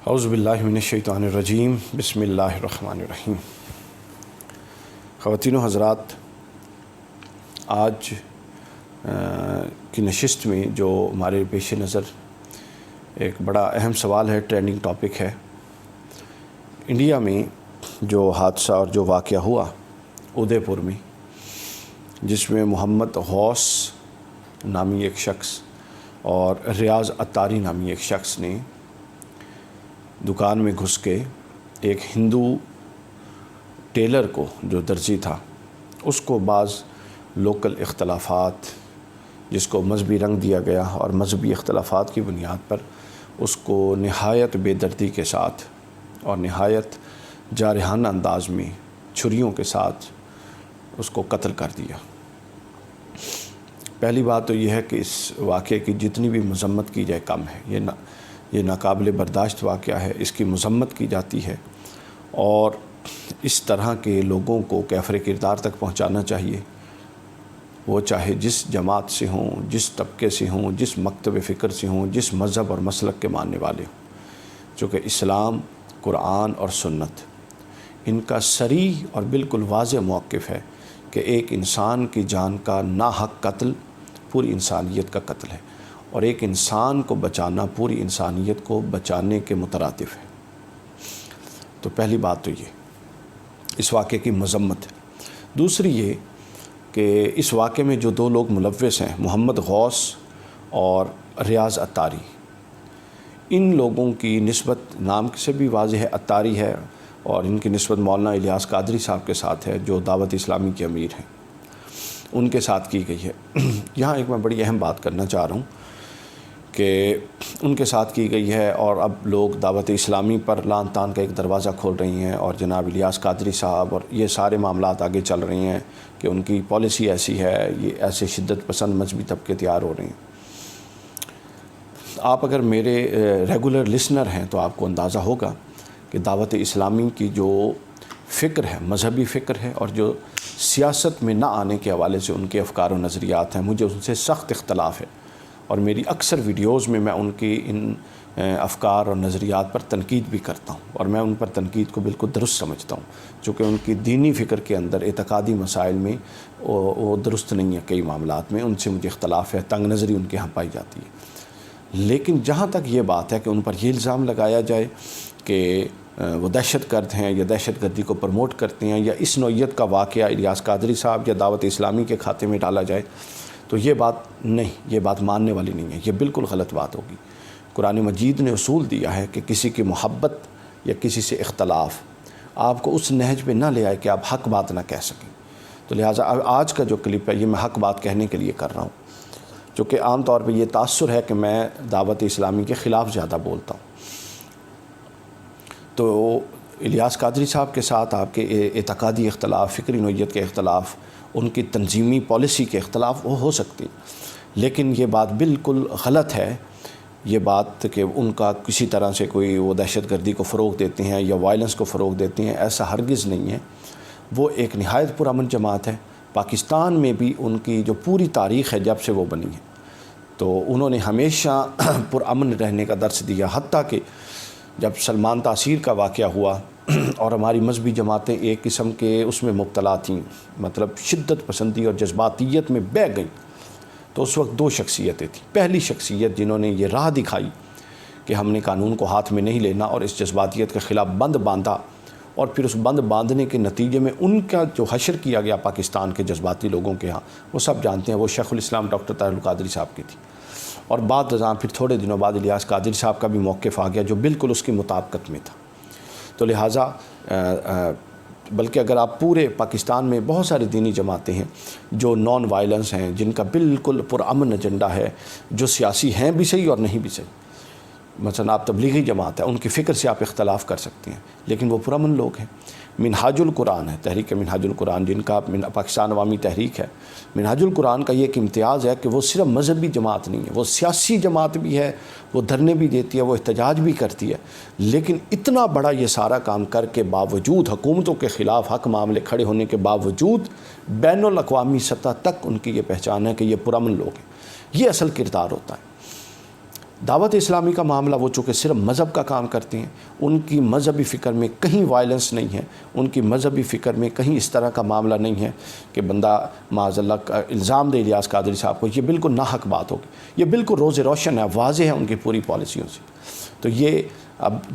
اعوذ باللہ من الشیطان الرجیم بسم اللہ الرحمن الرحیم۔ خواتین و حضرات، آج کی نشست میں جو ہمارے پیش نظر ایک بڑا اہم سوال ہے، ٹرینڈنگ ٹاپک ہے۔ انڈیا میں جو حادثہ اور جو واقعہ ہوا ادے پور میں، جس میں محمد غوث نامی ایک شخص اور ریاض اتاری نامی ایک شخص نے دکان میں گھس کے ایک ہندو ٹیلر کو، جو درزی تھا، اس کو بعض لوکل اختلافات، جس کو مذہبی رنگ دیا گیا، اور مذہبی اختلافات کی بنیاد پر اس کو نہایت بے دردی کے ساتھ اور نہایت جارحانہ انداز میں چھریوں کے ساتھ اس کو قتل کر دیا۔ پہلی بات تو یہ ہے کہ اس واقعے کی جتنی بھی مذمت کی جائے کم ہے۔ یہ ناقابل برداشت واقعہ ہے، اس کی مذمت کی جاتی ہے، اور اس طرح کے لوگوں کو کیفر کردار تک پہنچانا چاہیے، وہ چاہے جس جماعت سے ہوں، جس طبقے سے ہوں، جس مکتب فکر سے ہوں، جس مذہب اور مسلک کے ماننے والے ہوں، چونکہ اسلام، قرآن اور سنت ان کا صریح اور بالکل واضح موقف ہے کہ ایک انسان کی جان کا ناحق قتل پوری انسانیت کا قتل ہے، اور ایک انسان کو بچانا پوری انسانیت کو بچانے کے مترادف ہے۔ تو پہلی بات تو یہ اس واقعے کی مذمت ہے۔ دوسری یہ کہ اس واقعے میں جو دو لوگ ملوث ہیں، محمد غوث اور ریاض اتاری، ان لوگوں کی نسبت نام سے بھی واضح ہے، اتاری ہے، اور ان کی نسبت مولانا الیاس قادری صاحب کے ساتھ ہے، جو دعوت اسلامی کے امیر ہیں، ان کے ساتھ کی گئی ہے۔ یہاں ایک میں بڑی اہم بات کرنا چاہ رہا ہوں کہ ان کے ساتھ کی گئی ہے، اور اب لوگ دعوت اسلامی پر لعن طعن کا ایک دروازہ کھول رہی ہیں، اور جناب الیاس قادری صاحب اور یہ سارے معاملات آگے چل رہی ہیں کہ ان کی پالیسی ایسی ہے، یہ ایسے شدت پسند مذہبی طبقے تیار ہو رہے ہیں۔ آپ اگر میرے ریگولر لسنر ہیں تو آپ کو اندازہ ہوگا کہ دعوت اسلامی کی جو فکر ہے، مذہبی فکر ہے، اور جو سیاست میں نہ آنے کے حوالے سے ان کے افکار و نظریات ہیں، مجھے ان سے سخت اختلاف ہے، اور میری اکثر ویڈیوز میں میں ان کی ان افکار اور نظریات پر تنقید بھی کرتا ہوں، اور میں ان پر تنقید کو بالکل درست سمجھتا ہوں، چونکہ ان کی دینی فکر کے اندر اعتقادی مسائل میں وہ درست نہیں ہے، کئی معاملات میں ان سے مجھے اختلاف ہے، تنگ نظری ان کے ہاں پائی جاتی ہے۔ لیکن جہاں تک یہ بات ہے کہ ان پر یہ الزام لگایا جائے کہ وہ دہشت گرد ہیں یا دہشت گردی کو پروموٹ کرتے ہیں، یا اس نوعیت کا واقعہ الیاس قادری صاحب یا دعوت اسلامی کے کھاتے میں ڈالا جائے، تو یہ بات نہیں، یہ بات ماننے والی نہیں ہے، یہ بالکل غلط بات ہوگی۔ قرآن مجید نے اصول دیا ہے کہ کسی کی محبت یا کسی سے اختلاف آپ کو اس نہج پہ نہ لے آئے کہ آپ حق بات نہ کہہ سکیں۔ تو لہٰذا آج کا جو کلپ ہے یہ میں حق بات کہنے کے لیے کر رہا ہوں، چونکہ عام طور پہ یہ تاثر ہے کہ میں دعوت اسلامی کے خلاف زیادہ بولتا ہوں۔ تو الیاس قادری صاحب کے ساتھ آپ کے اعتقادی اختلاف، فکری نوعیت کے اختلاف، ان کی تنظیمی پالیسی کے اختلاف وہ ہو سکتی، لیکن یہ بات بالکل غلط ہے، یہ بات کہ ان کا کسی طرح سے کوئی وہ دہشت گردی کو فروغ دیتے ہیں یا وائلنس کو فروغ دیتے ہیں، ایسا ہرگز نہیں ہے۔ وہ ایک نہایت پرامن جماعت ہے، پاکستان میں بھی ان کی جو پوری تاریخ ہے جب سے وہ بنی ہے، تو انہوں نے ہمیشہ پرامن رہنے کا درس دیا، حتیٰ کہ جب سلمان تاثیر کا واقعہ ہوا اور ہماری مذہبی جماعتیں ایک قسم کے اس میں مبتلا تھیں، مطلب شدت پسندی اور جذباتیت میں بہہ گئیں، تو اس وقت دو شخصیتیں تھیں۔ پہلی شخصیت جنہوں نے یہ راہ دکھائی کہ ہم نے قانون کو ہاتھ میں نہیں لینا اور اس جذباتیت کے خلاف بند باندھا، اور پھر اس بند باندھنے کے نتیجے میں ان کا جو حشر کیا گیا پاکستان کے جذباتی لوگوں کے ہاں، وہ سب جانتے ہیں، وہ شیخ الاسلام ڈاکٹر طاہر القادری صاحب کی تھی، اور بعد ازاں پھر تھوڑے دنوں بعد الیاس قادری صاحب کا بھی موقف آ گیا جو بالکل اس کی مطابقت میں تھا۔ تو لہٰذا بلکہ اگر آپ پورے پاکستان میں بہت ساری دینی جماعتیں ہیں جو نان وائلنس ہیں، جن کا بالکل پرامن ایجنڈا ہے، جو سیاسی ہیں بھی صحیح اور نہیں بھی صحیح، مثلا آپ تبلیغی جماعت ہے، ان کی فکر سے آپ اختلاف کر سکتے ہیں، لیکن وہ پرامن لوگ ہیں۔ منہاج القرآن ہے، تحریک منہاج القرآن، جن کا پاکستان عوامی تحریک ہے، منہاج القرآن کا یہ ایک امتیاز ہے کہ وہ صرف مذہبی جماعت نہیں ہے، وہ سیاسی جماعت بھی ہے، وہ دھرنے بھی دیتی ہے، وہ احتجاج بھی کرتی ہے، لیکن اتنا بڑا یہ سارا کام کر کے باوجود، حکومتوں کے خلاف حق معاملے کھڑے ہونے کے باوجود، بین الاقوامی سطح تک ان کی یہ پہچان ہے کہ یہ پرامن لوگ ہیں۔ یہ اصل کردار ہوتا ہے۔ دعوت اسلامی کا معاملہ وہ چونکہ صرف مذہب کا کام کرتے ہیں، ان کی مذہبی فکر میں کہیں وائلنس نہیں ہے، ان کی مذہبی فکر میں کہیں اس طرح کا معاملہ نہیں ہے کہ بندہ معاذ اللہ کا الزام دے الیاس قادری صاحب کو، یہ بالکل ناحق بات ہوگی، یہ بالکل روز روشن ہے، واضح ہے ان کی پوری پالیسیوں سے۔ تو یہ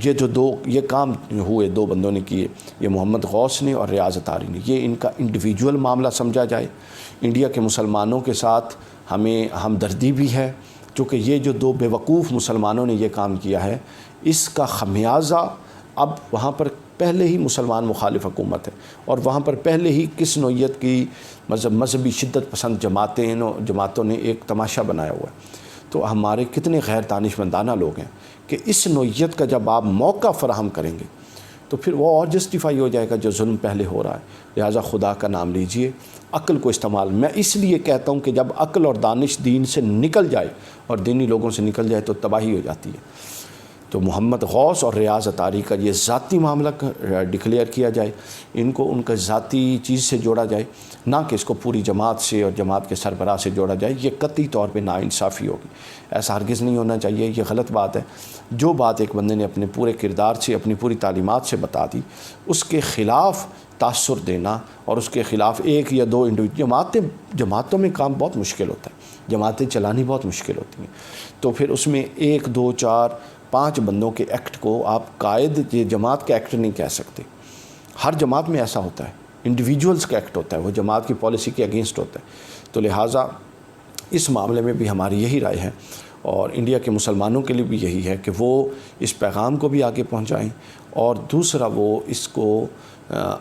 جو یہ کام ہوئے دو بندوں نے کیے، یہ محمد غوث نے اور ریاض اطاری نے، یہ ان کا انڈیویجول معاملہ سمجھا جائے۔ انڈیا کے مسلمانوں کے ساتھ ہمیں ہمدردی بھی ہے، چونکہ یہ جو دو بے وقوف مسلمانوں نے یہ کام کیا ہے، اس کا خمیازہ اب وہاں پر پہلے ہی مسلمان مخالف حکومت ہے، اور وہاں پر پہلے ہی کس نوعیت کی مذہبی شدت پسند جماعتوں نے ایک تماشا بنایا ہوا ہے۔ تو ہمارے کتنے غیر دانشمندانہ لوگ ہیں کہ اس نوعیت کا جب آپ موقع فراہم کریں گے تو پھر وہ اور جسٹیفائی ہو جائے گا جو ظلم پہلے ہو رہا ہے۔ لہٰذا خدا کا نام لیجئے، عقل کو استعمال، میں اس لیے کہتا ہوں کہ جب عقل اور دانش دین سے نکل جائے اور دینی لوگوں سے نکل جائے تو تباہی ہو جاتی ہے۔ تو محمد غوث اور ریاض اطاری کا یہ ذاتی معاملہ ڈکلیئر کیا جائے، ان کو ان کا ذاتی چیز سے جوڑا جائے، نہ کہ اس کو پوری جماعت سے اور جماعت کے سربراہ سے جوڑا جائے، یہ قطعی طور پہ ناانصافی ہوگی، ایسا ہرگز نہیں ہونا چاہیے، یہ غلط بات ہے۔ جو بات ایک بندے نے اپنے پورے کردار سے، اپنی پوری تعلیمات سے بتا دی، اس کے خلاف تاثر دینا اور اس کے خلاف ایک یا دو جماعتوں میں کام بہت مشکل ہوتا ہے، جماعتیں چلانی بہت مشکل ہوتی ہیں، تو پھر اس میں 1 2 4 5 بندوں کے ایکٹ کو آپ قائد یہ جماعت کا ایکٹ نہیں کہہ سکتے۔ ہر جماعت میں ایسا ہوتا ہے، انڈیویجولز کا ایکٹ ہوتا ہے، وہ جماعت کی پالیسی کے اگینسٹ ہوتا ہے۔ تو لہٰذا اس معاملے میں بھی ہماری یہی رائے ہے، اور انڈیا کے مسلمانوں کے لیے بھی یہی ہے کہ وہ اس پیغام کو بھی آگے پہنچائیں، اور دوسرا وہ اس کو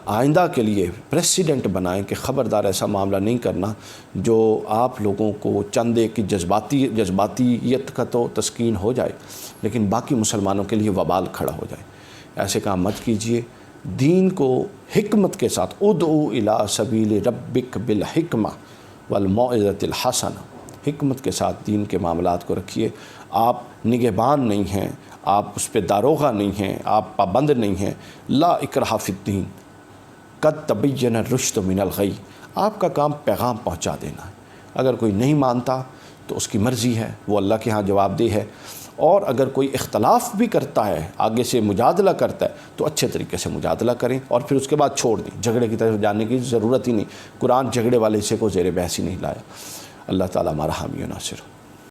آئندہ کے لیے پریسیڈنٹ بنائیں کہ خبردار ایسا معاملہ نہیں کرنا جو آپ لوگوں کو چند ایک کی جذباتیت کا تو تسکین ہو جائے لیکن باقی مسلمانوں کے لیے وبال کھڑا ہو جائے۔ ایسے کام مت کیجئے، دین کو حکمت کے ساتھ ادعو الی سبیل ربک بالحکمہ والموعظۃ الحسنہ، حکمت کے ساتھ دین کے معاملات کو رکھیے۔ آپ نگہبان نہیں ہیں، آپ اس پہ داروغہ نہیں ہیں، آپ پابند نہیں ہیں۔ لا اکراہ فی الدین قد تبین الرشد من الغی، آپ کا کام پیغام پہنچا دینا ہے۔ اگر کوئی نہیں مانتا تو اس کی مرضی ہے، وہ اللہ کے ہاں جواب دہ ہے، اور اگر کوئی اختلاف بھی کرتا ہے، آگے سے مجادلہ کرتا ہے تو اچھے طریقے سے مجادلہ کریں اور پھر اس کے بعد چھوڑ دیں، جھگڑے کی طرف جانے کی ضرورت ہی نہیں۔ قرآن جھگڑے والے حصے کو زیر بحث ہی نہیں لایا۔ اللہ تعالیٰ ہمارا حامی و ناصر۔